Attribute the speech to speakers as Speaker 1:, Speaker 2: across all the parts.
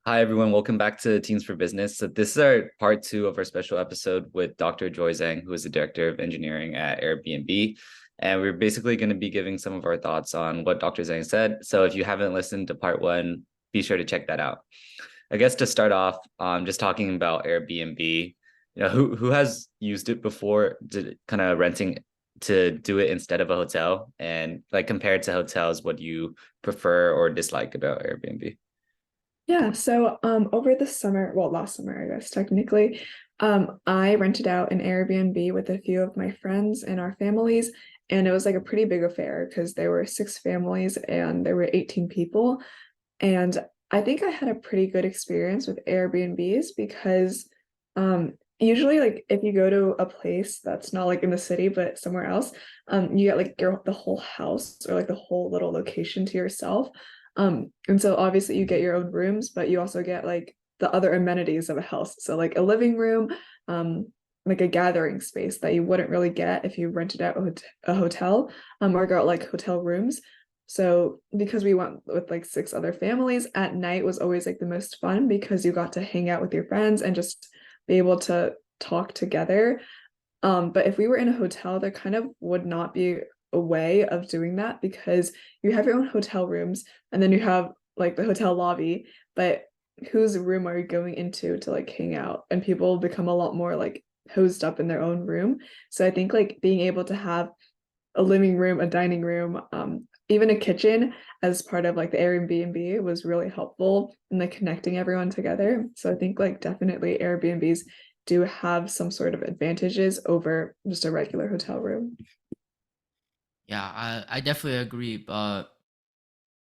Speaker 1: Hi, everyone. Welcome back to Teams for Business. So this is our part two of our special episode with Dr. Joy Zhang, who is the Director of Engineering at Airbnb. And we're basically going to be giving some of our thoughts on what Dr. Zhang said. So if you haven't listened to part one, be sure to check that out. I guess to start off, just talking about Airbnb, who has used it before, to kind of renting to do it instead of a hotel? And like compared to hotels, what do you prefer or dislike about Airbnb?
Speaker 2: Yeah, so over the summer, well, last summer, I guess technically, I rented out an Airbnb with a few of my friends and our families, and it was like a pretty big affair because there were six families and there were 18 people. And I think I had a pretty good experience with Airbnbs because usually like if you go to a place that's not like in the city but somewhere else, you get like the whole house or like the whole little location to yourself. And so obviously you get your own rooms, but you also get like the other amenities of a house. So like a living room, like a gathering space that you wouldn't really get if you rented out a hotel, or got like hotel rooms. So because we went with like six other families, at night was always like the most fun because you got to hang out with your friends and just be able to talk together. But if we were in a hotel, there kind of would not be a way of doing that because you have your own hotel rooms and then you have like the hotel lobby, but whose room are you going into to like hang out? And people become a lot more like hosed up in their own room. So I think like being able to have a living room, a dining room, even a kitchen as part of like the Airbnb was really helpful in like connecting everyone together. So I think like definitely Airbnbs do have some sort of advantages over just a regular hotel room.
Speaker 3: Yeah, I definitely agree, but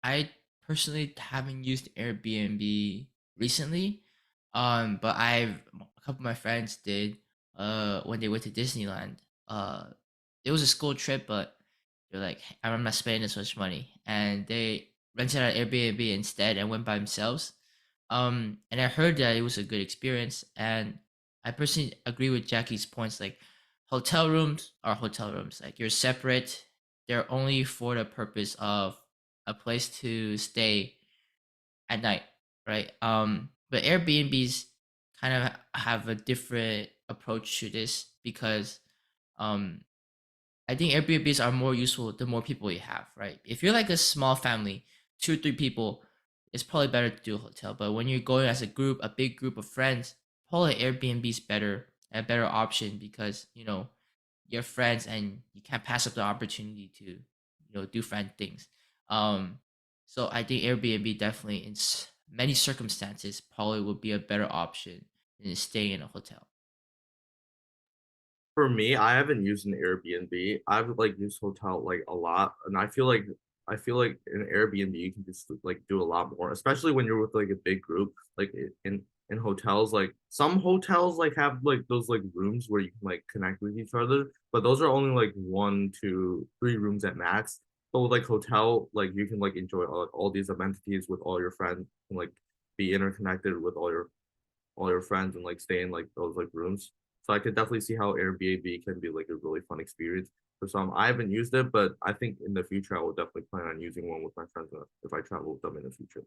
Speaker 3: I personally haven't used Airbnb recently. But a couple of my friends did when they went to Disneyland. It was a school trip, but they're like, I'm not spending this much money. And they rented an Airbnb instead and went by themselves. And I heard that it was a good experience. And I personally agree with Jackie's points. Like, hotel rooms are hotel rooms. Like, you're separate. They're only for the purpose of a place to stay at night, right? But Airbnbs kind of have a different approach to this because um I think Airbnbs are more useful the more people you have, right? If you're like a small family, two or three people, it's probably better to do a hotel. But when you're going as a group, a big group of friends, probably Airbnb is better, a better option because your friends and you can't pass up the opportunity to do friend things. Um, so I think Airbnb definitely in many circumstances probably would be a better option than staying in a hotel.
Speaker 4: For me, I haven't used an Airbnb. I've like used hotel like a lot, and I feel like in Airbnb you can just like do a lot more, especially when you're with like a big group. Like in hotels, like some hotels like have like those like rooms where you can like connect with each other, but those are only like one, two, three rooms at max. But with like hotel, like you can like enjoy all these amenities with all your friends and like be interconnected with all your friends and like stay in like those like rooms. So I could definitely see how Airbnb can be like a really fun experience for some. I haven't used it, but I think in the future I will definitely plan on using one with my friends if I travel with them in the future.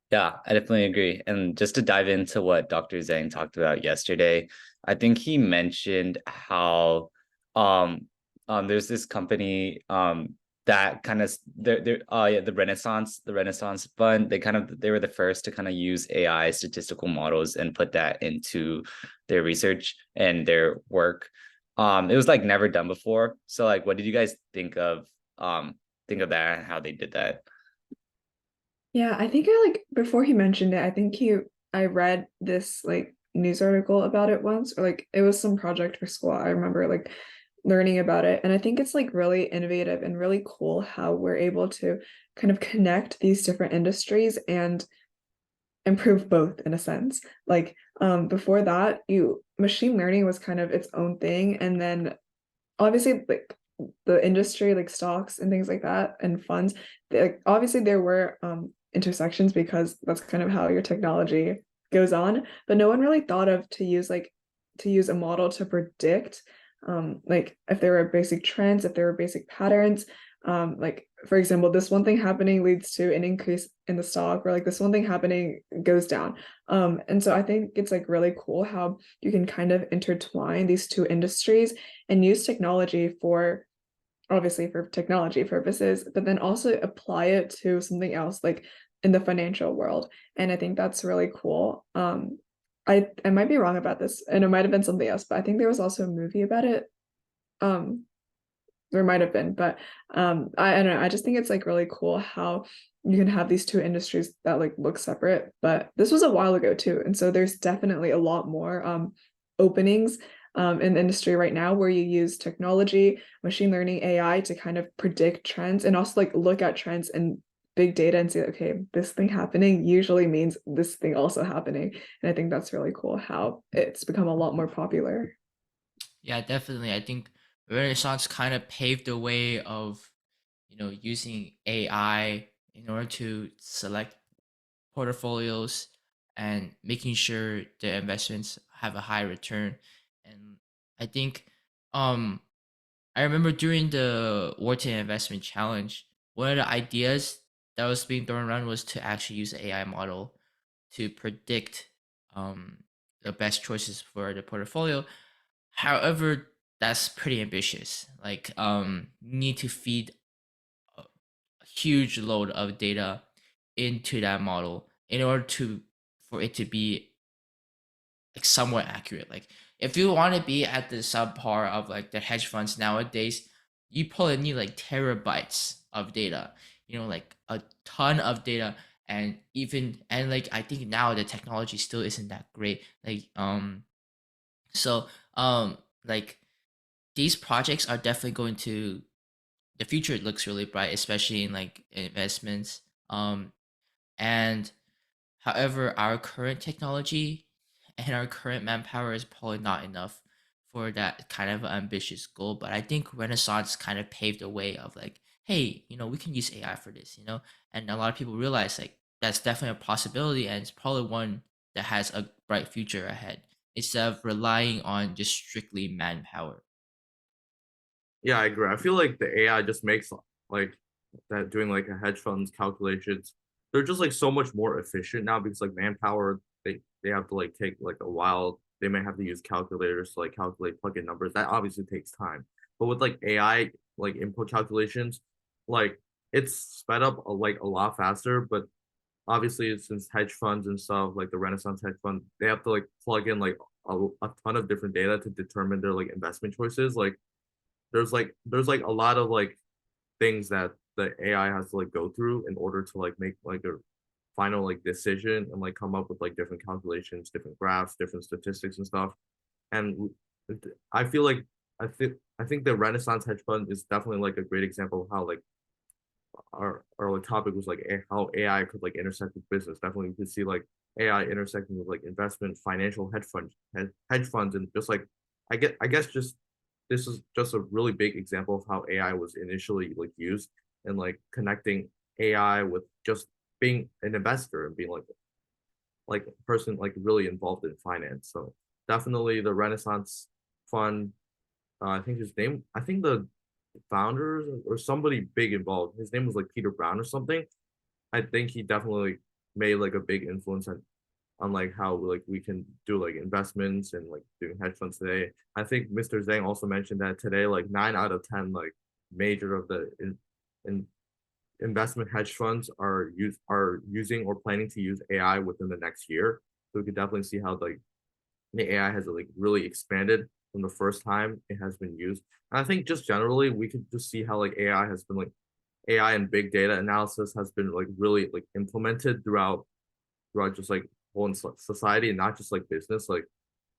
Speaker 1: Yeah, I definitely agree. And just to dive into what Dr. Zhang talked about yesterday, I think he mentioned how um there's this company that kind of they're yeah, the Renaissance Fund. They were the first to kind of use AI statistical models and put that into their research and their work. It was like never done before. So like what did you guys think of that and how they did that?
Speaker 2: Yeah, I think I like before he mentioned it, I read this like news article about it once, or like it was some project for school. I remember like learning about it. And I think it's like really innovative and really cool how we're able to kind of connect these different industries and improve both in a sense. Like before that, you machine learning was kind of its own thing. And then obviously like the industry like stocks and things like that and funds, like obviously there were intersections because that's kind of how your technology goes on, but no one really thought of to use a model to predict like if there were basic trends, if there were basic patterns, Like for example, this one thing happening leads to an increase in the stock, or like this one thing happening goes down. And so I think it's like really cool how you can kind of intertwine these two industries and use technology for, obviously for technology purposes, but then also apply it to something else, like in the financial world. And I think that's really cool. I might be wrong about this, and it might have been something else, but I think there was also a movie about it. Um, there might have been, but I don't know. I just think it's like really cool how you can have these two industries that like look separate. But this was a while ago too, and so there's definitely a lot more openings in the industry right now where you use technology, machine learning, AI to kind of predict trends and also like look at trends and big data and say, okay, this thing happening usually means this thing also happening. And I think that's really cool how it's become a lot more popular.
Speaker 3: Yeah, definitely. I think Renaissance kind of paved the way of, using AI in order to select portfolios and making sure the investments have a high return. And I think um I remember during the Wharton Investment Challenge, one of the ideas that was being thrown around was to actually use the AI model to predict um, the best choices for the portfolio. However, that's pretty ambitious. Like, you need to feed a huge load of data into that model in order to for it to be like somewhat accurate. Like if you want to be at the subpar of like the hedge funds nowadays, you probably need like terabytes of data. Like a ton of data, and like I think now the technology still isn't that great. So like these projects are definitely going to the future looks really bright, especially in like investments. And However, our current technology and our current manpower is probably not enough for that kind of ambitious goal. But I think Renaissance kind of paved the way of like, hey, we can use AI for this, and a lot of people realize like that's definitely a possibility, and it's probably one that has a bright future ahead instead of relying on just strictly manpower.
Speaker 4: Yeah, I agree. I feel like the AI just makes like that doing like a hedge funds calculations. They're just like so much more efficient now because like manpower, they have to like take like a while. They may have to use calculators to like calculate plug-in numbers. That obviously takes time. But with like AI like input calculations, like it's sped up like a lot faster. But obviously since hedge funds and stuff like the Renaissance hedge fund, they have to like plug in like a ton of different data to determine their like investment choices. Like there's like a lot of like things that the AI has to like go through in order to like make like a final like decision and like come up with like different calculations, different graphs, different statistics and stuff. And I feel like I think the Renaissance hedge fund is definitely like a great example of how like our like topic was like how AI could like intersect with business. Definitely, you could see like AI intersecting with like investment, financial hedge funds, and just like I guess just this is just a really big example of how AI was initially like used and like connecting AI with just being an investor and being like a person like really involved in finance. So definitely the Renaissance Fund. I think the founders or somebody big involved. His name was like Peter Brown or something. I think he definitely made like a big influence on like how like we can do like investments and like doing hedge funds today. I think Mr. Zhang also mentioned that today like 9 out of 10 like major of the in investment hedge funds are using or planning to use AI within the next year. So we could definitely see how like the AI has like really expanded from the first time it has been used. And I think just generally we could just see how like AI has been like AI and big data analysis has been like really like implemented throughout just like whole society and not just like business. Like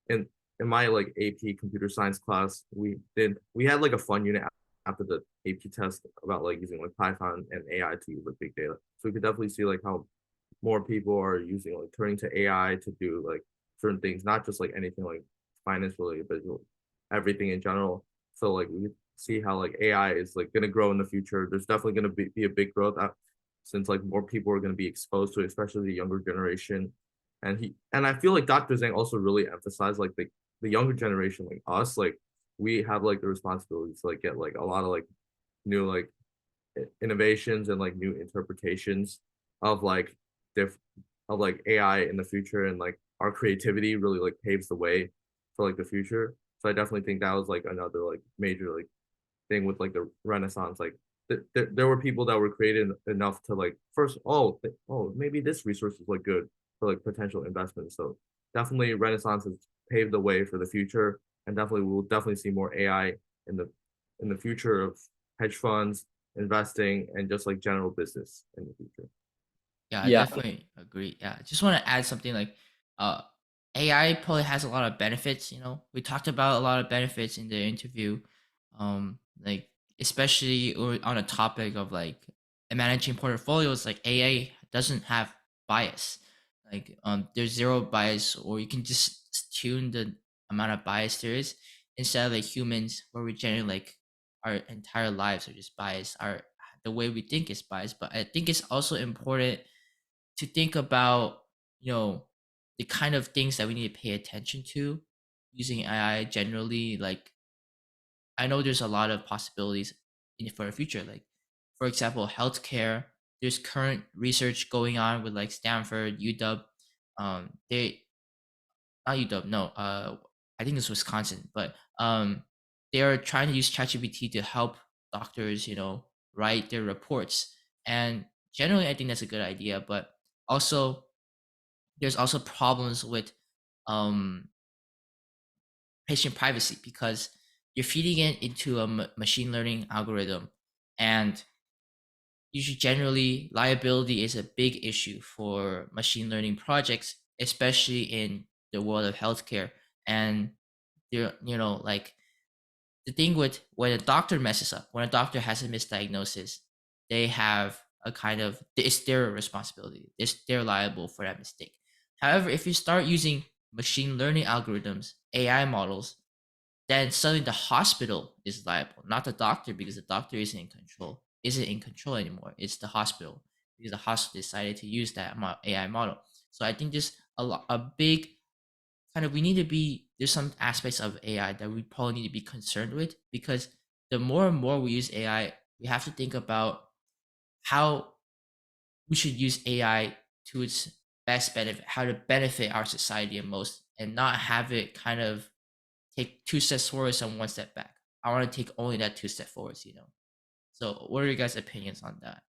Speaker 4: in in my like AP computer science class, we had like a fun unit after the AP test about like using like Python and AI to use like big data. So we could definitely see like how more people are using like turning to AI to do like certain things, not just like anything like finance related, but everything in general. So like we see how like AI is like gonna grow in the future. There's definitely gonna be a big growth since like more people are gonna be exposed to it, especially the younger generation. And I feel like Dr. Zhang also really emphasized like the younger generation, like us, like we have like the responsibility to like get like a lot of like new like innovations and like new interpretations of like of like AI in the future, and like our creativity really like paves the way for like the future. So I definitely think that was like another like major like thing with like the Renaissance. Like there were people that were creative enough to like first, oh, maybe this resource is like good for like potential investment. So definitely Renaissance has paved the way for the future, and definitely we'll definitely see more AI in the future of hedge funds, investing, and just like general business in the future.
Speaker 3: Yeah, I
Speaker 1: Yeah.
Speaker 3: definitely agree. Yeah, I just want to add something like uh AI probably has a lot of benefits, you know. We talked about a lot of benefits in the interview. Like especially on a topic of like managing portfolios, like AI doesn't have bias. Like there's zero bias, or you can just tune the amount of bias there is, instead of like humans where we generally like our entire lives are just biased. Our the way we think is biased. But I think it's also important to think about, you know, the kind of things that we need to pay attention to using AI generally. Like I know there's a lot of possibilities for the future. Like for example, healthcare. There's current research going on with like Stanford, UW. They not UW, no. I think it's Wisconsin, but they are trying to use ChatGPT to help doctors, you know, write their reports. And generally, I think that's a good idea. But also, there's also problems with um, patient privacy, because you're feeding it into a machine learning algorithm, and usually generally liability is a big issue for machine learning projects, especially in the world of healthcare. And there, you know, like the thing with when a doctor messes up, when a doctor has a misdiagnosis, they have a kind of, it's their responsibility. They're liable for that mistake. However, if you start using machine learning algorithms, AI models, then suddenly the hospital is liable, not the doctor, because the doctor isn't in control anymore. It's the hospital, because the hospital decided to use that AI model. So I think there's a big kind of, we need to be, there's some aspects of AI that we probably need to be concerned with, because the more and more we use AI, we have to think about how we should use AI to its best benefit, how to benefit our society the most, and not have it kind of take two steps forwards and one step back. I want to take only that two step forwards, you know. So what are your guys' opinions on that?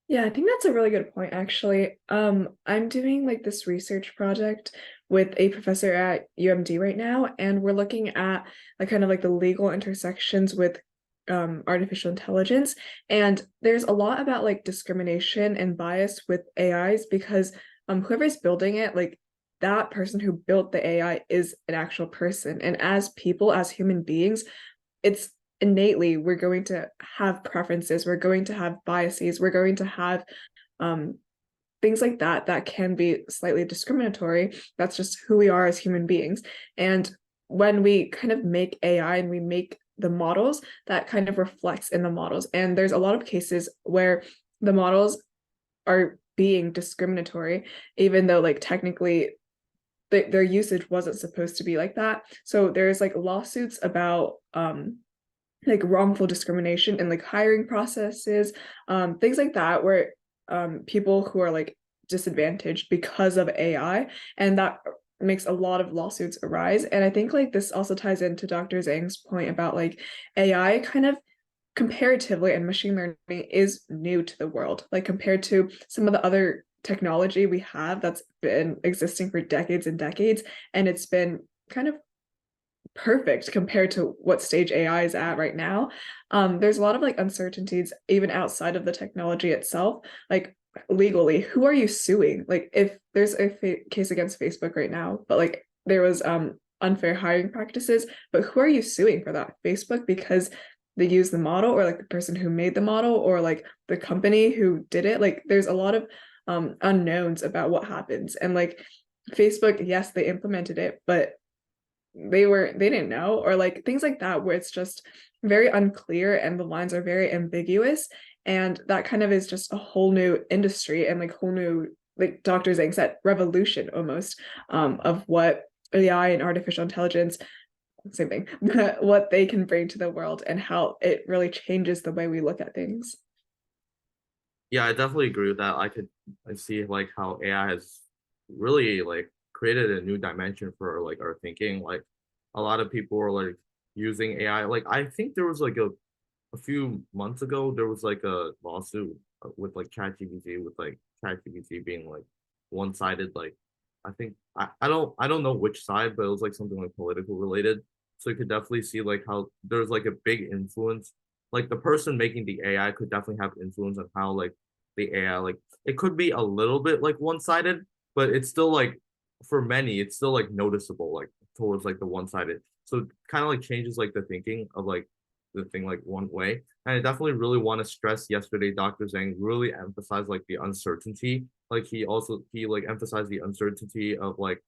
Speaker 2: Yeah, I think that's a really good point, actually. I'm doing like this research project with a professor at UMD right now, and we're looking at like kind of like the legal intersections with artificial intelligence. And there's a lot about like discrimination and bias with AIs, because whoever's building it, like that person who built the AI is an actual person. And as people, as human beings, it's innately we're going to have preferences, we're going to have biases, we're going to have um things like that that can be slightly discriminatory. That's just who we are as human beings. And when we kind of make AI and we make the models, that kind of reflects in the models. And there's a lot of cases where the models are being discriminatory, even though like technically their usage wasn't supposed to be like that. So there's like lawsuits about like wrongful discrimination in like hiring processes, things like that, where people who are like disadvantaged because of AI, and that makes a lot of lawsuits arise. And I think like this also ties into Dr. Zhang's point about like AI kind of comparatively, and machine learning is new to the world, like compared to some of the other technology we have that's been existing for decades and decades, and it's been kind of perfect compared to what stage AI is at right now. There's a lot of like uncertainties even outside of the technology itself. Like legally, who are you suing? Like if there's a case against Facebook right now, but like there was unfair hiring practices, but who are you suing for that? Facebook, because they use the model, or like the person who made the model, or like the company who did it? Like there's a lot of unknowns about what happens. And like Facebook, yes, they implemented it, but they didn't know, or like things like that, where it's just very unclear and the lines are very ambiguous. And that kind of is just a whole new industry, and like whole new, like Dr. Zhang said, revolution almost, of what AI and artificial intelligence same thing, but what they can bring to the world and how it really changes the way we look at things.
Speaker 4: Yeah, I definitely agree with that. I see like how AI has really like created a new dimension for like our thinking. Like a lot of people are like using AI. Like I think there was like a few months ago there was like a lawsuit with like ChatGPT with like ChatGPT being like one-sided. Like I think I don't know which side, but it was like something like political related. So you could definitely see like how there's like a big influence. Like the person making the AI could definitely have influence on how like the AI like it could be a little bit like one-sided, but it's still like for many it's still like noticeable like towards like the one-sided. So it kind of like changes like the thinking of like the thing like one way. And I definitely really want to stress yesterday, Dr. Zhang really emphasized like the uncertainty. Like he like emphasized the uncertainty of like,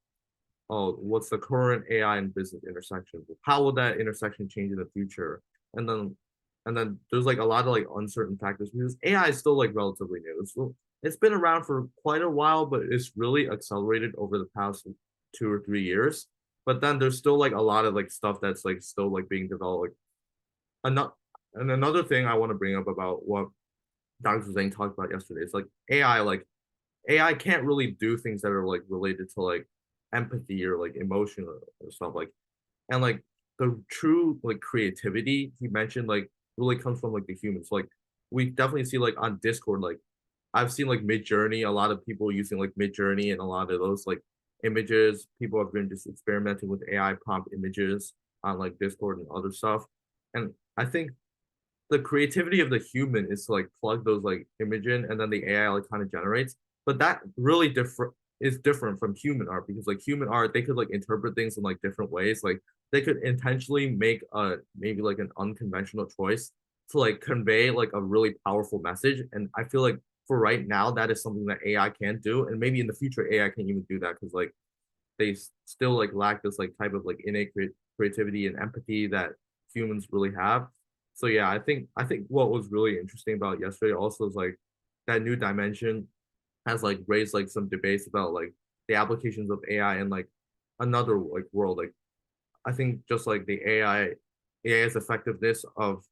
Speaker 4: oh, what's the current AI and business intersection? How will that intersection change in the future? And then there's like a lot of like uncertain factors because AI is still like relatively new. It's been around for quite a while, but it's really accelerated over the past 2 or 3 years. But then there's still like a lot of like stuff that's like still like being developed. Like another and another thing I want to bring up about what Dr. Zhang talked about yesterday is like AI. Like AI can't really do things that are like related to like empathy or like emotion or stuff like and like the true like creativity he mentioned like really comes from like the humans. Like we definitely see like on Discord like I've seen like Mid Journey, a lot of people using like Mid Journey and a lot of those like images. People have been just experimenting with AI prompt images on like Discord and other stuff. And I think the creativity of the human is to like plug those like image in and then the AI like kind of generates. But that really different is different from human art because like human art, they could like interpret things in like different ways. Like they could intentionally make a maybe like an unconventional choice to like convey like a really powerful message. And I feel like for right now, that is something that AI can't do. And maybe in the future, AI can't even do that because like they still like lack this like type of like innate creativity and empathy that humans really have. So yeah, I think what was really interesting about yesterday also is like that new dimension has like raised like some debates about like the applications of AI in like another like world. Like I think just like the AI's effectiveness of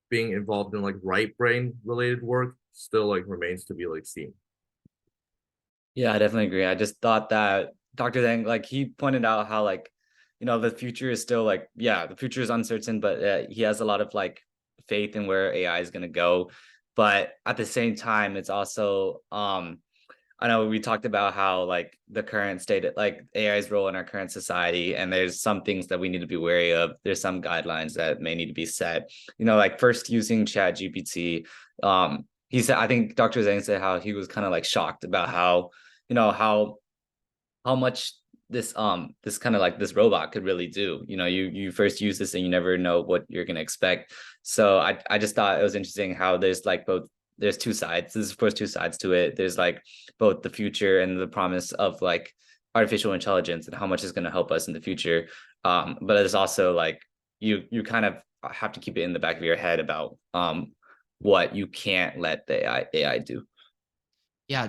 Speaker 4: being involved in like right brain related work still like remains to be like seen.
Speaker 1: Yeah, I definitely agree. I just thought that Dr. Zhang, like he pointed out how like, the future is still like, yeah, the future is uncertain, but he has a lot of like faith in where AI is going to go. But at the same time, it's also, I know we talked about how like the current state, like AI's role in our current society, and there's some things that we need to be wary of. There's some guidelines that may need to be set. Like first using Chat GPT. He said, I think Dr. Zhang said how he was kind of like shocked about how, how much this kind of like this robot could really do. You first use this and you never know what you're gonna expect. So I just thought it was interesting how there's like both there's two sides. There's of course two sides to it. There's like both the future and the promise of like artificial intelligence and how much is going to help us in the future. But there's also like you kind of have to keep it in the back of your head about what you can't let the AI do.
Speaker 3: Yeah,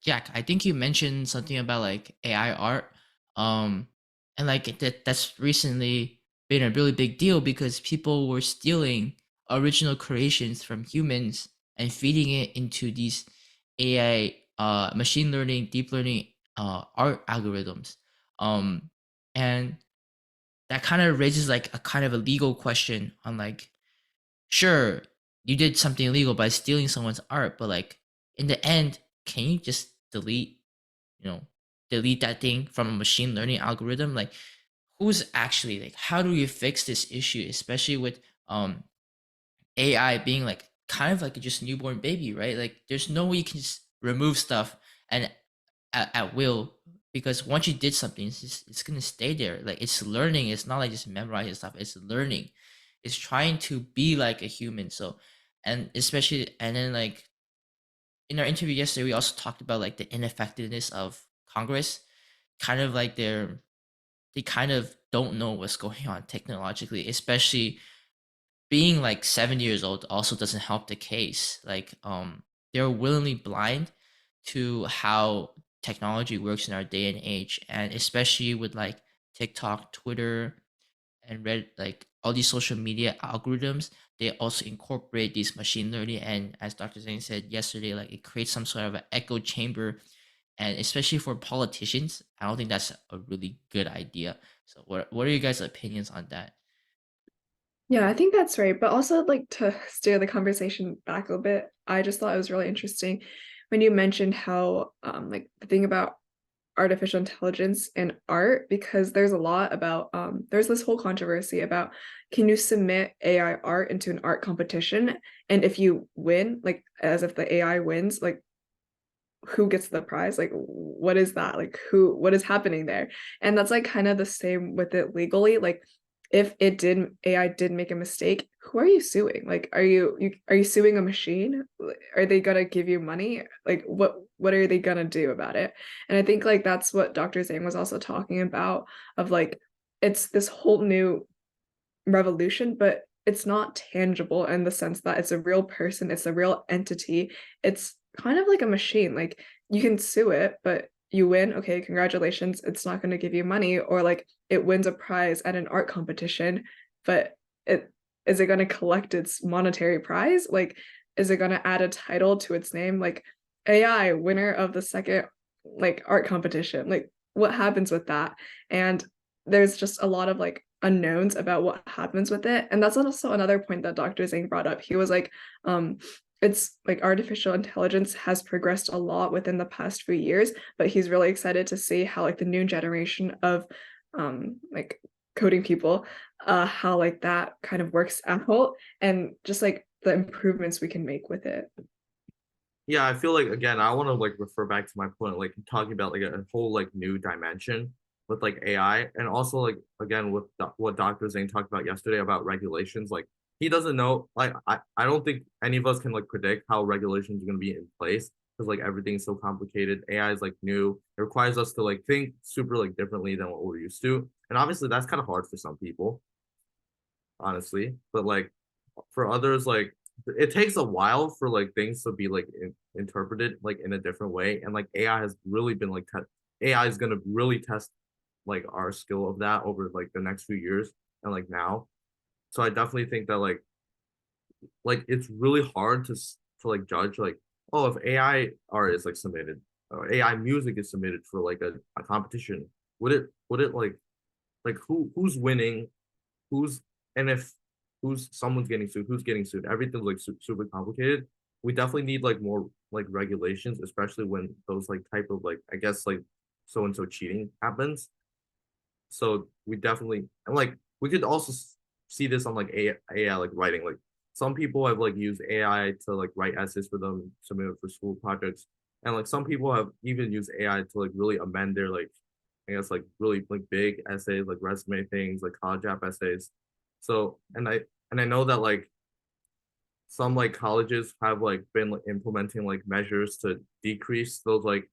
Speaker 3: Jack, I think you mentioned something about like AI art. Um and like that's recently been a really big deal because people were stealing original creations from humans and feeding it into these AI machine learning, deep learning art algorithms. Um and that kind of raises like a kind of a legal question on like, sure, you did something illegal by stealing someone's art, but like in the end, can you just you know, delete that thing from a machine learning algorithm? Like, who's actually like, how do you fix this issue, especially with AI being like kind of like a just newborn baby, right? Like, there's no way you can just remove stuff and at will because once you did something, it's gonna stay there. Like it's learning. It's not like just memorizing stuff. It's learning. It's trying to be like a human. So, and especially and then like in our interview yesterday, we also talked about like the ineffectiveness of Congress. Kind of like they kind of don't know what's going on technologically, especially being like 7 years old also doesn't help the case. Like they're willingly blind to how technology works in our day and age, and especially with like TikTok, Twitter, and read like all these social media algorithms, they also incorporate these machine learning, and as Dr. Zhang said yesterday, like it creates some sort of an echo chamber, and especially for politicians, I don't think that's a really good idea. So what are you guys' opinions on that?
Speaker 2: Yeah, I think that's right. But also, like, to steer the conversation back a bit, I just thought it was really interesting when you mentioned how, like, the thing about artificial intelligence and art, because there's a lot about, there's this whole controversy about, can you submit AI art into an art competition? And if you win, like, as if the AI wins, like, who gets the prize? Like, what is that? Like, what is happening there? And that's like kind of the same with it legally. Like, if AI did make a mistake, who are you suing? Like, are you suing a machine? Are they gonna give you money? Like, what are they gonna do about it? And I think like that's what Dr. Zhang was also talking about, of like, it's this whole new revolution, but it's not tangible in the sense that it's a real person, it's a real entity. It's kind of like a machine. Like, you can sue it, but you win, okay, congratulations, it's not going to give you money. Or like, it wins a prize at an art competition, but it is it going to collect its monetary prize? Like, is it going to add a title to its name, like AI winner of the second like art competition? Like, what happens with that? And there's just a lot of like unknowns about what happens with it. And that's also another point that Dr. Zhang brought up. He was like, it's like artificial intelligence has progressed a lot within the past few years, but he's really excited to see how like the new generation of like coding people, how like that kind of works out, and just like the improvements we can make with it.
Speaker 4: Yeah, I feel like again, I want to like refer back to my point, like talking about like a whole like new dimension with like AI, and also like again with what Dr. Zhang talked about yesterday about regulations. Like he doesn't know. Like I don't think any of us can like predict how regulations are going to be in place because like everything's so complicated. AI is like new. It requires us to like think super like differently than what we're used to, and obviously that's kind of hard for some people, honestly. But like for others, like it takes a while for like things to be like interpreted like in a different way, and like AI has really been like AI is gonna really test like our skill of that over like the next few years and like now. So I definitely think that like it's really hard to like judge like, oh, if AI art is like submitted or AI music is submitted for like a competition, would it like who's winning, who's and if who's someone's getting sued, who's getting sued, everything's like super complicated. We definitely need like more like regulations, especially when those like type of like I guess like so and so cheating happens. So we definitely and like we could also see this on like AI like writing. Like some people have like used AI to like write essays for them, submit it for school projects, and like some people have even used AI to like really amend their like I guess like really like big essays, like resume things, like college app essays. So and I know that like some like colleges have like been like, implementing like measures to decrease those like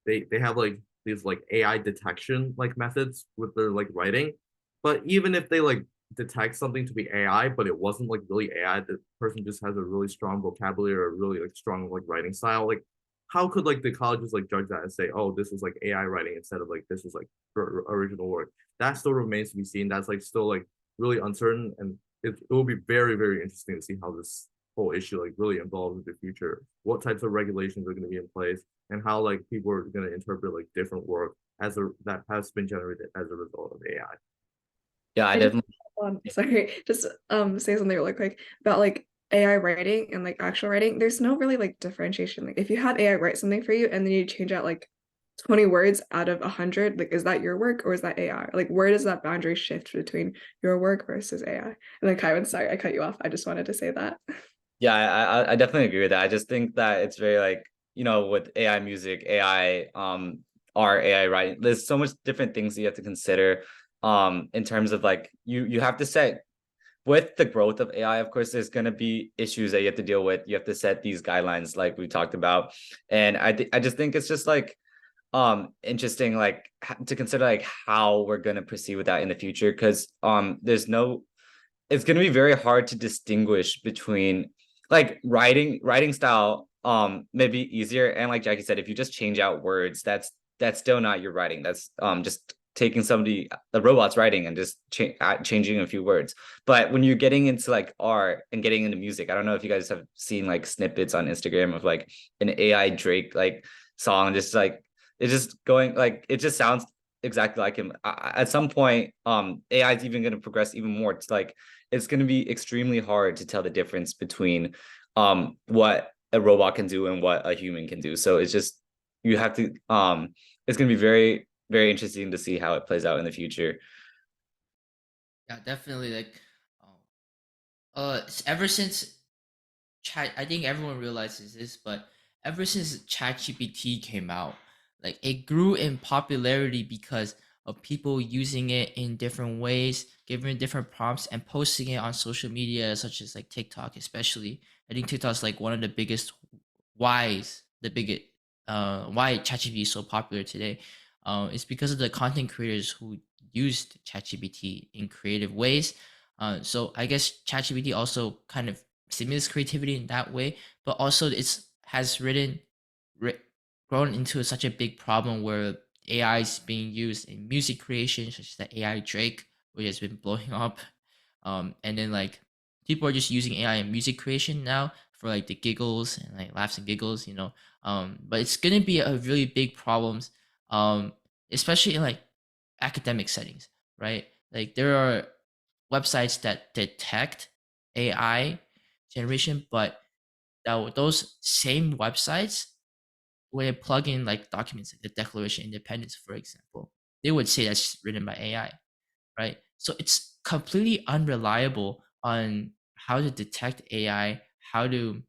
Speaker 4: they have like these like AI detection like methods with their like writing. But even if they like detect something to be AI, but it wasn't like really AI, the person just has a really strong vocabulary or a really like strong like writing style. Like how could like the colleges like judge that and say, oh, this was like AI writing instead of like this was like original work? That still remains to be seen. That's like still like really uncertain, and it will be very interesting to see how this whole issue like really evolves in the future. What types of regulations are going to be in place, and how like people are going to interpret like different work as a that has been generated as a result of AI.
Speaker 1: Yeah, I
Speaker 2: I just
Speaker 1: definitely.
Speaker 2: sorry, just say something really quick about like AI writing and like actual writing. There's no really like differentiation. Like if you had AI write something for you and then you change out like 20 words out of 100, like is that your work or is that AI? Like where does that boundary shift between your work versus AI? And then Kaiwan, sorry, I cut you off. I just wanted to say that.
Speaker 1: Yeah, I definitely agree with that. I just think that it's very like, with AI music, AI art, AI writing, there's so much different things that you have to consider in terms of like you have to set with the growth of AI, of course, there's gonna be issues that you have to deal with. You have to set these guidelines like we talked about. And I just think it's just like interesting like to consider like how we're gonna proceed with that in the future, because it's going to be very hard to distinguish between like writing style maybe easier, and like Jackie said, if you just change out words, that's still not your writing, that's just taking the robot's writing and just changing a few words. But when you're getting into like art and getting into music, I don't know if you guys have seen like snippets on Instagram of like an AI Drake like song, just like it's just going like it just sounds exactly like him. At some point, AI is even going to progress even more. It's like it's going to be extremely hard to tell the difference between what a robot can do and what a human can do. So it's just you have to it's going to be very, very interesting to see how it plays out in the future.
Speaker 3: Yeah, definitely. Like, ever since chat, I think everyone realizes this, but ever since ChatGPT came out, like it grew in popularity because of people using it in different ways, giving it different prompts, and posting it on social media, such as like TikTok, especially. I think TikTok's like one of the biggest whys, the biggest why ChatGPT is so popular today. It's because of the content creators who used ChatGPT in creative ways. So I guess ChatGPT also kind of stimulates creativity in that way, but also it's has grown into such a big problem where AI is being used in music creation, such as the AI Drake, which has been blowing up. And then like people are just using AI in music creation now for like the giggles and like laughs and giggles, you know. But it's gonna be a really big problems, um, especially in like academic settings, right? Like there are websites that detect AI generation, but those same websites, when they plug in like documents like the Declaration of Independence, for example, they would say that's written by AI, right? So it's completely unreliable on how to detect AI, how to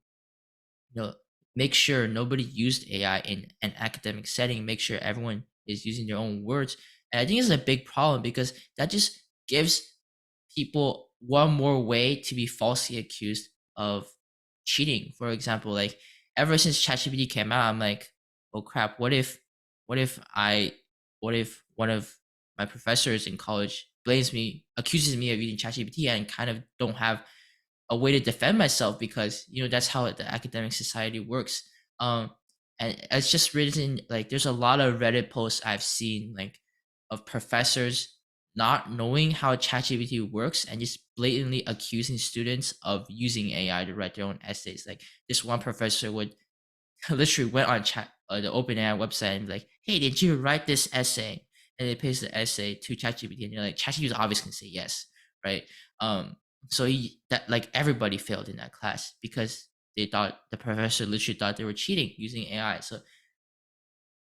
Speaker 3: make sure nobody used AI in an academic setting, make sure everyone is using their own words. And I think it's a big problem because that just gives people one more way to be falsely accused of cheating. For example, like ever since ChatGPT came out, I'm like, oh crap, what if I what if one of my professors in college accuses me of using ChatGPT and kind of don't have a way to defend myself, because that's how the academic society works. um and it's just written, like there's a lot of Reddit posts I've seen, like of professors not knowing how ChatGPT works and just blatantly accusing students of using AI to write their own essays. Like this one professor would literally went on chat the OpenAI website and be like, "Hey, did you write this essay?" And they paste the essay to ChatGPT, and you're like, ChatGPT is obviously gonna say yes, right? Um, so that like everybody failed in that class because they thought the professor literally thought they were cheating using AI. So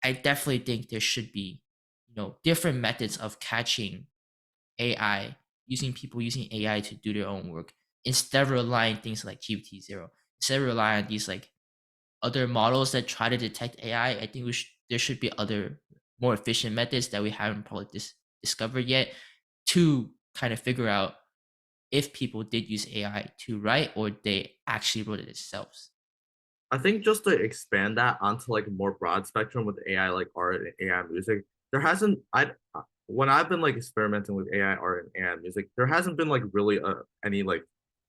Speaker 3: I definitely think there should be, different methods of catching AI, using people using AI to do their own work instead of relying things like GPT-0, instead of relying on these like other models that try to detect AI. I think there should be other more efficient methods that we haven't probably discovered yet to kind of figure out if people did use AI to write or they actually wrote it themselves.
Speaker 4: I think just to expand that onto like a more broad spectrum with AI like art and AI music, there hasn't I when I've been like experimenting with AI art and AI music, there hasn't been like really any like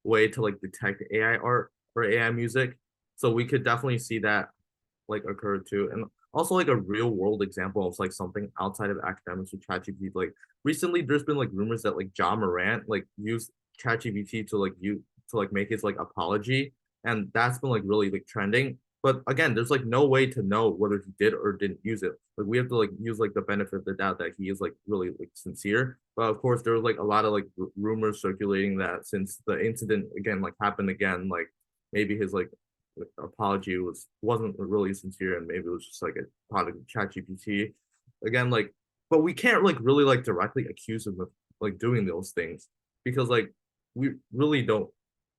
Speaker 4: way to like detect AI art or AI music. So we could definitely see that like occur too. And also like a real world example of like something outside of academics with ChatGPT. Like recently there's been like rumors that like John Morant like used ChatGPT to like make his like apology, and that's been like really like trending. But again, there's like no way to know whether he did or didn't use it. Like we have to like use like the benefit of the doubt that he is like really like sincere. But of course, there was like a lot of like rumors circulating that since the incident again like happened again, like maybe his like apology wasn't really sincere and maybe it was just like a product of chat gpt again, like, but we can't like really like directly accuse him of like doing those things because like we really don't,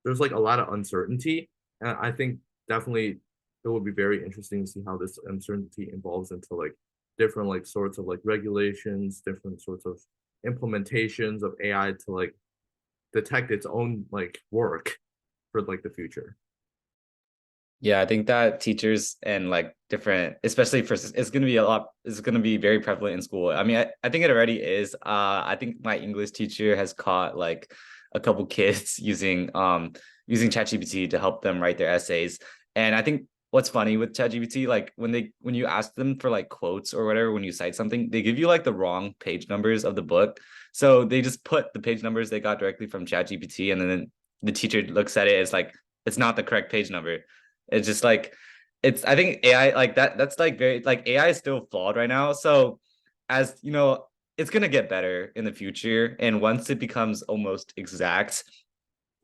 Speaker 4: there's like a lot of uncertainty, and I think definitely it would be very interesting to see how this uncertainty evolves into like different like sorts of like regulations, different sorts of implementations of AI to like detect its own like work for like the future.
Speaker 1: Yeah, I think that teachers and like different, especially for it's going to be it's going to be very prevalent in school. I mean, I think it already is. I think my English teacher has caught like a couple kids using ChatGPT to help them write their essays. And I think what's funny with ChatGPT, like when you ask them for like quotes or whatever, when you cite something, they give you like the wrong page numbers of the book. So they just put the page numbers they got directly from ChatGPT, and then the teacher looks at it, it's like it's not the correct page number. It's just like it's I think AI like that's like very like AI is still flawed right now. So as you know, it's gonna get better in the future. And once it becomes almost exact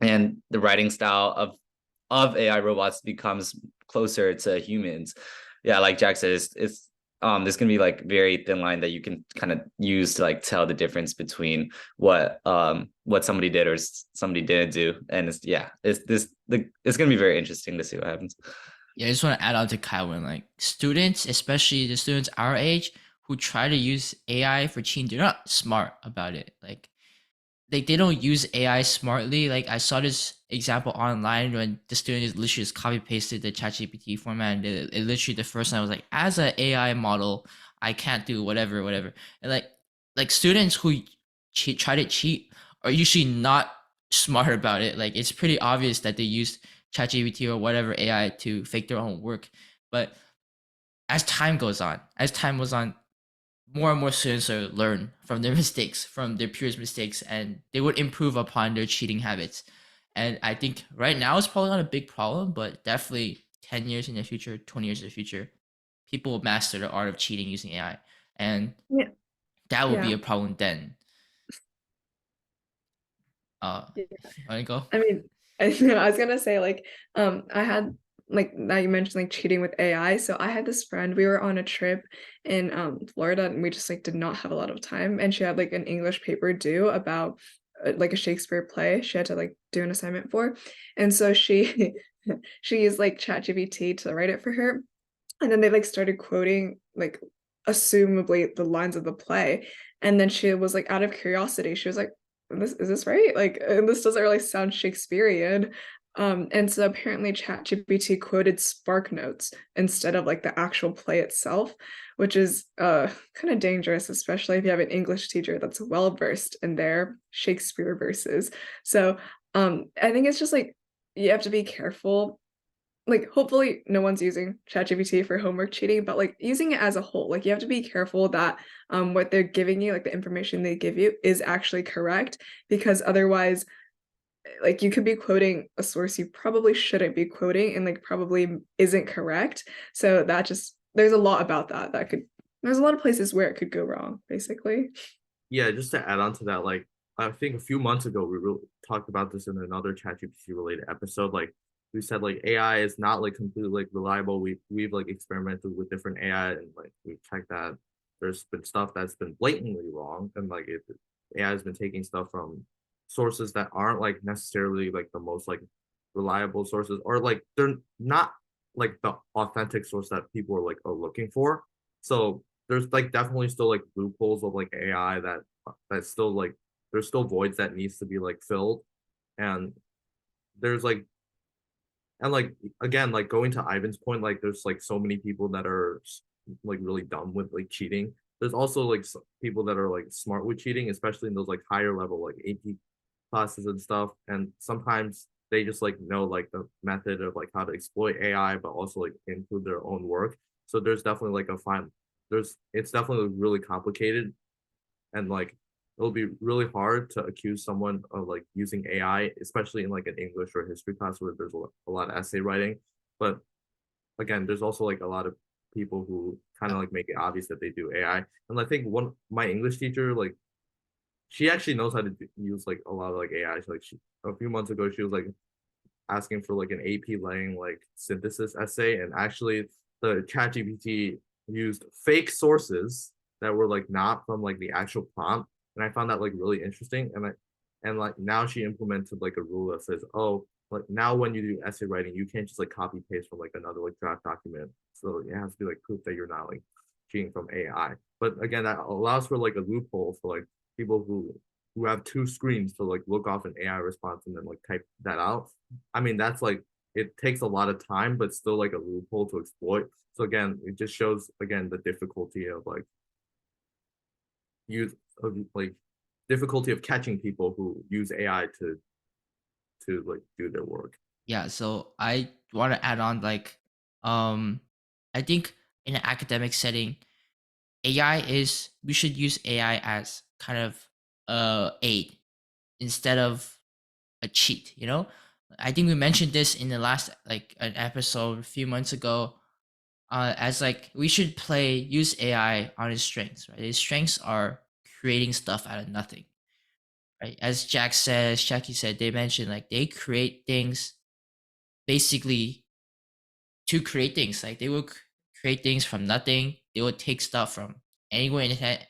Speaker 1: and the writing style of AI robots becomes closer to humans, yeah, like Jack said, it's there's gonna be like very thin line that you can kind of use to like tell the difference between what somebody did or somebody didn't do. And it's yeah, it's gonna be very interesting to see what happens.
Speaker 3: Yeah, I just want to add on to Kyle, like students, especially the students our age who try to use AI for cheating, they're not smart about it. Like they don't use AI smartly. Like I saw this example online when the student is literally just copy pasted the ChatGPT format, and it literally the first time was like, as an AI model, I can't do whatever, whatever. And like students who try to cheat are usually not smart about it. Like it's pretty obvious that they used ChatGPT or whatever AI to fake their own work. But as time goes on, more and more students will learn from their mistakes, from their peers' mistakes, and they would improve upon their cheating habits. And I think right now it's probably not a big problem, but definitely 10 years in the future, 20 years in the future, people will master the art of cheating using AI. And
Speaker 2: Yeah.
Speaker 3: that will be
Speaker 2: Yeah.
Speaker 3: a problem then.
Speaker 2: Yeah.
Speaker 3: Want to go?
Speaker 2: I mean, I was gonna say like I had like now you mentioned like cheating with AI. So I had this friend, we were on a trip in Florida, and we just like did not have a lot of time, and she had like an English paper due about like a Shakespeare play she had to like do an assignment for. And so she she used like ChatGPT to write it for her. And then they like started quoting like assumably the lines of the play. And then she was like out of curiosity, she was like, this is this right? Like this doesn't really sound Shakespearean. And so apparently ChatGPT quoted Spark Notes instead of like the actual play itself, which is kind of dangerous, especially if you have an English teacher that's well versed in their Shakespeare verses. So I think it's just like you have to be careful. Like hopefully no one's using ChatGPT for homework cheating, but like using it as a whole, like you have to be careful that what they're giving you, like the information they give you is actually correct, because otherwise like you could be quoting a source you probably shouldn't be quoting and like probably isn't correct. So that just there's a lot about that could there's a lot of places where it could go wrong, basically.
Speaker 4: Yeah, just to add on to that, like I think a few months ago we really talked about this in another ChatGPT related episode. Like we said, like AI is not like completely like reliable. We've like experimented with different AI, and like we checked that there's been stuff that's been blatantly wrong, and like AI has been taking stuff from sources that aren't like necessarily like the most like reliable sources, or like they're not like the authentic source that people are looking for. So there's like definitely still like loopholes of like AI that's still like there's still voids that needs to be like filled. And there's like and like again, like going to Ivan's point, like there's like so many people that are like really dumb with like cheating. There's also like people that are like smart with cheating, especially in those like higher level like AP classes and stuff. And sometimes they just like know like the method of like how to exploit AI, but also like include their own work. So there's definitely like a fine. There's it's definitely really complicated, and like it'll be really hard to accuse someone of like using AI, especially in like an English or history class where there's a lot of essay writing. But again, there's also like a lot of people who kind of like make it obvious that they do AI. And I think one my English teacher, like she actually knows how to use like a lot of like AI. Like a few months ago, she was like asking for like an AP Lang like synthesis essay, and actually the ChatGPT used fake sources that were like not from like the actual prompt, and I found that like really interesting. And like now she implemented like a rule that says, oh, like now when you do essay writing, you can't just like copy paste from like another like draft document. So it has to be like proof that you're not like cheating from AI. But again, that allows for like a loophole for like people who have two screens to like look off an AI response and then like type that out. I mean, that's like it takes a lot of time, but still like a loophole to exploit. So again, it just shows again the difficulty of like use of like difficulty of catching people who use AI to like do their work.
Speaker 3: Yeah, so I want to add on like I think in an academic setting, we should use AI as kind of aid instead of a cheat, you know? I think we mentioned this in the last like an episode a few months ago. As like we should use AI on its strengths, right? His strengths are creating stuff out of nothing, right? As Jackie said, they mentioned like they create things basically to create things. Like they will create things from nothing. They will take stuff from anywhere in the internet,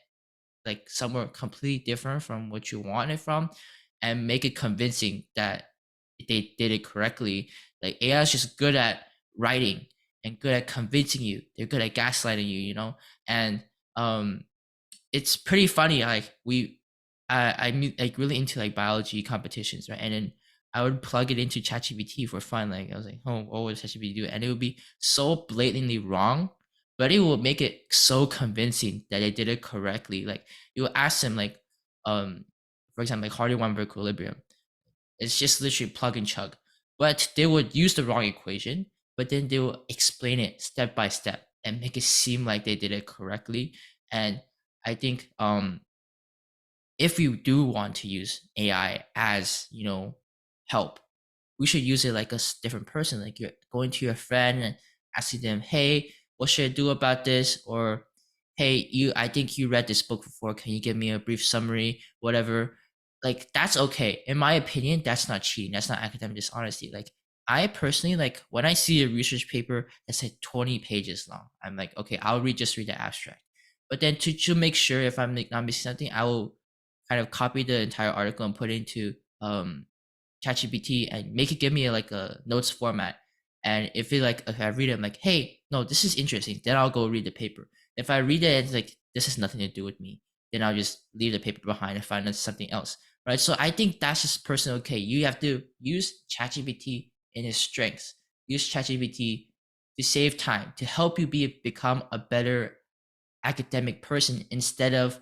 Speaker 3: like somewhere completely different from what you want it from, and make it convincing that they did it correctly. Like AI is just good at writing and good at convincing you. They're good at gaslighting you, you know? And um it's pretty funny. Like I'm like really into like biology competitions, right? And then I would plug it into ChatGPT for fun. Like I was like, oh, what would ChatGPT do? And it would be so blatantly wrong, but it will make it so convincing that they did it correctly. Like you will ask them like, for example, like Hardy-Weinberg equilibrium. It's just literally plug and chug. But they would use the wrong equation, but then they will explain it step by step and make it seem like they did it correctly. And I think if you do want to use AI as, you know, help, we should use it like a different person. Like you're going to your friend and asking them, "Hey, what should I do about this?" Or, "Hey, I think you read this book before. Can you give me a brief summary?" Whatever. Like that's okay. In my opinion, that's not cheating. That's not academic dishonesty. Like I personally like when I see a research paper that's like 20 pages long, I'm like, okay, I'll just read the abstract. But then to make sure if I'm like not missing something, I will kind of copy the entire article and put it into ChatGPT and make it give me like a notes format. And if I read it, I'm like, hey, no, this is interesting. Then I'll go read the paper. If I read it, and it's like this has nothing to do with me. Then I'll just leave the paper behind and find something else, right? So I think that's just personal. Okay, you have to use ChatGPT in its strengths. Use ChatGPT to save time, to help you become a better academic person instead of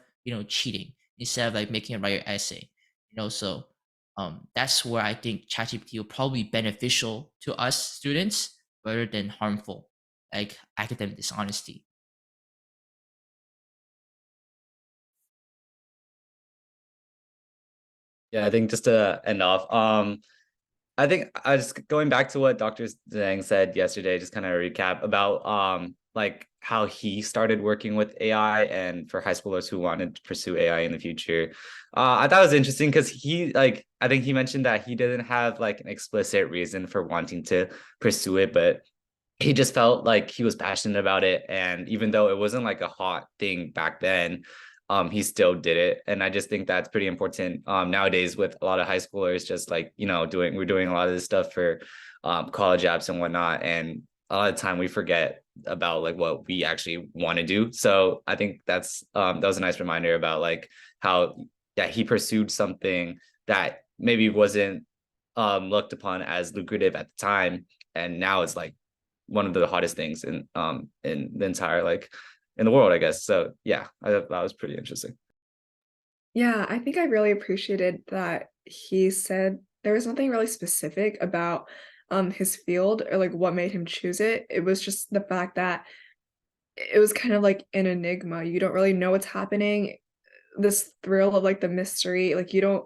Speaker 3: cheating, instead of like making a write your essay, so that's where I think ChatGPT will probably be beneficial to us students rather than harmful, like academic dishonesty.
Speaker 1: Yeah, I think just to end off, I think I just going back to what Dr. Zhang said yesterday, just kind of recap about like how he started working with AI and for high schoolers who wanted to pursue AI in the future. I thought it was interesting because I think he mentioned that he didn't have like an explicit reason for wanting to pursue it, but he just felt like he was passionate about it. And even though it wasn't like a hot thing back then, he still did it. And I just think that's pretty important nowadays with a lot of high schoolers, just like, we're doing a lot of this stuff for college apps and whatnot. And a lot of the time we forget about like what we actually want to do. So I think that was a nice reminder about like how that he pursued something that maybe wasn't looked upon as lucrative at the time. And now it's like one of the hottest things in the entire like in the world, I guess. So yeah, I thought that was pretty interesting.
Speaker 2: Yeah, I think I really appreciated that he said there was nothing really specific about his field or like what made him choose it. It was just the fact that it was kind of like an enigma. You don't really know what's happening. This thrill of like the mystery, like you don't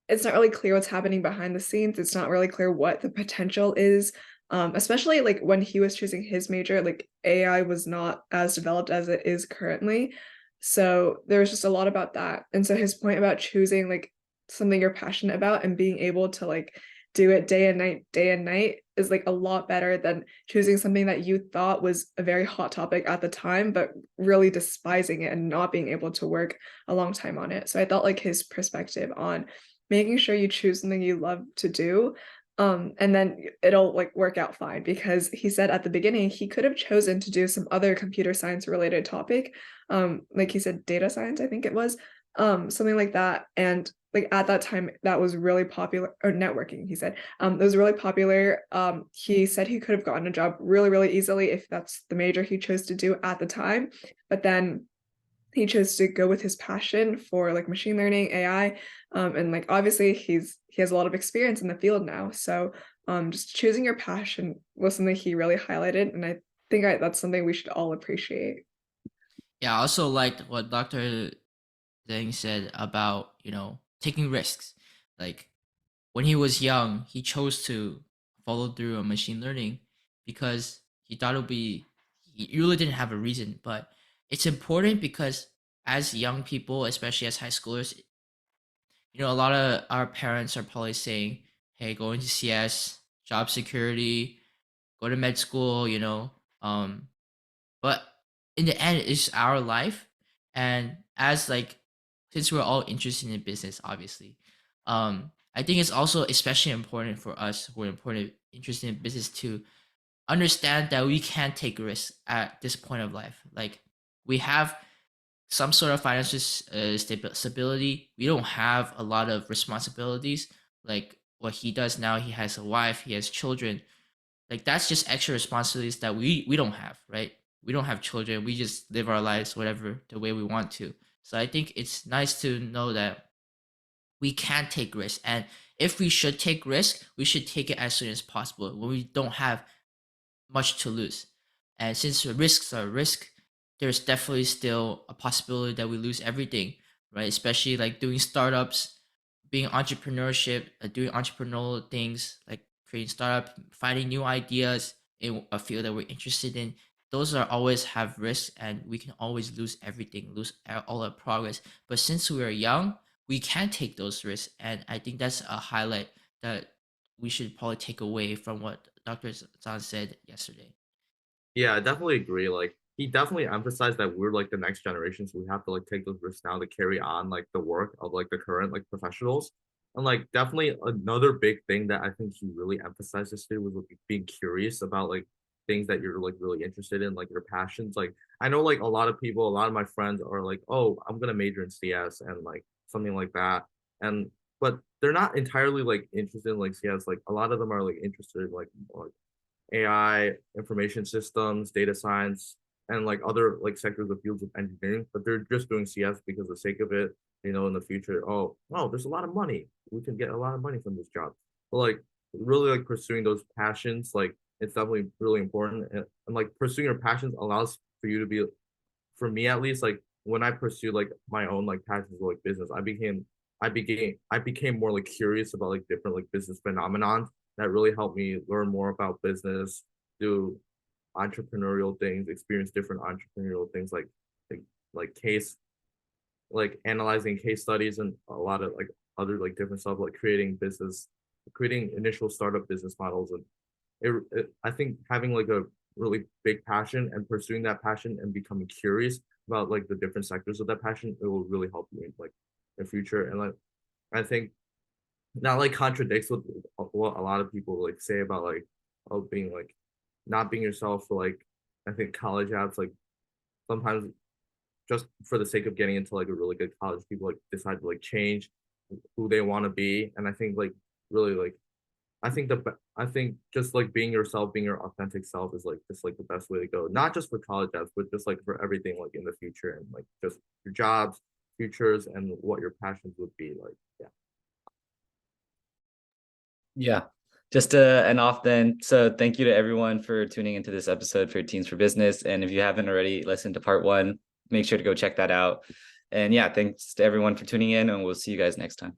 Speaker 2: it's not really clear what's happening behind the scenes. It's not really clear what the potential is. Especially like when he was choosing his major, like AI was not as developed as it is currently. So there was just a lot about that. And so his point about choosing like something you're passionate about and being able to like do it day and night is like a lot better than choosing something that you thought was a very hot topic at the time, but really despising it and not being able to work a long time on it. So I thought like his perspective on making sure you choose something you love to do, and then it'll like work out fine, because he said at the beginning he could have chosen to do some other computer science related topic, like he said data science, I think it was, something like that. And like at that time that was really popular, or networking, he said, it was really popular. He said he could have gotten a job really easily if that's the major he chose to do at the time, but then he chose to go with his passion for like machine learning, AI, and like obviously he has a lot of experience in the field now. So just choosing your passion was something he really highlighted, and I think that's something we should all appreciate.
Speaker 3: Yeah, I also liked what Dr. Zhang said about, taking risks. Like when he was young, he chose to follow through on machine learning because he thought it would be, he really didn't have a reason, but it's important because as young people, especially as high schoolers, a lot of our parents are probably saying, hey, go into CS, job security, go to med school, but in the end, it's our life. And as like, since we're all interested in business, obviously, I think it's also especially important for us who are interested in business to understand that we can take risks at this point of life. Like we have some sort of financial stability. We don't have a lot of responsibilities. Like what he does now, he has a wife, he has children. Like that's just extra responsibilities that we don't have, right? We don't have children. We just live our lives whatever the way we want to. So I think it's nice to know that we can take risks, and if we should take risk, we should take it as soon as possible when we don't have much to lose. And since risks are risk, there's definitely still a possibility that we lose everything, right? Especially like doing startups, being entrepreneurship, doing entrepreneurial things like creating startup, finding new ideas in a field that we're interested in. Those are always have risks, and we can always lose everything, lose all our progress. But since we are young, we can take those risks, and I think that's a highlight that we should probably take away from what Dr. Zahn said yesterday.
Speaker 4: Yeah, I definitely agree. Like he definitely emphasized that we're like the next generation, so we have to like take those risks now to carry on like the work of like the current like professionals. And like definitely another big thing that I think he really emphasized this year was like being curious about like things that you're like really interested in, like your passions. Like I know like a lot of people, a lot of my friends are like, oh, I'm gonna major in CS and like something like that. And but they're not entirely like interested in like CS. Like a lot of them are like interested in like more, like AI, information systems, data science, and like other like sectors of fields of engineering, but they're just doing CS because of the sake of it, in the future. Oh, there's a lot of money. We can get a lot of money from this job. But like really like pursuing those passions, like it's definitely really important. And like pursuing your passions allows for you to be, for me at least, like when I pursued like my own like passions like business, I became more like curious about like different like business phenomenons that really helped me learn more about business, do entrepreneurial things, experience different entrepreneurial things like like case like analyzing case studies and a lot of like other like different stuff like creating initial startup business models. And I think having like a really big passion and pursuing that passion and becoming curious about like the different sectors of that passion, it will really help you in like the future. And like I think that like contradicts what a lot of people like say about like being like not being yourself for like I think college apps like sometimes just for the sake of getting into like a really good college, people like decide to like change who they want to be. And I think like really like I think just like being yourself, being your authentic self is like just like the best way to go. Not just for college apps, but just like for everything like in the future and like just your jobs, futures, and what your passions would be like. Yeah.
Speaker 1: Yeah. Just to end off then. So thank you to everyone for tuning into this episode for Teens for Business. And if you haven't already listened to part 1, make sure to go check that out. And yeah, thanks to everyone for tuning in, and we'll see you guys next time.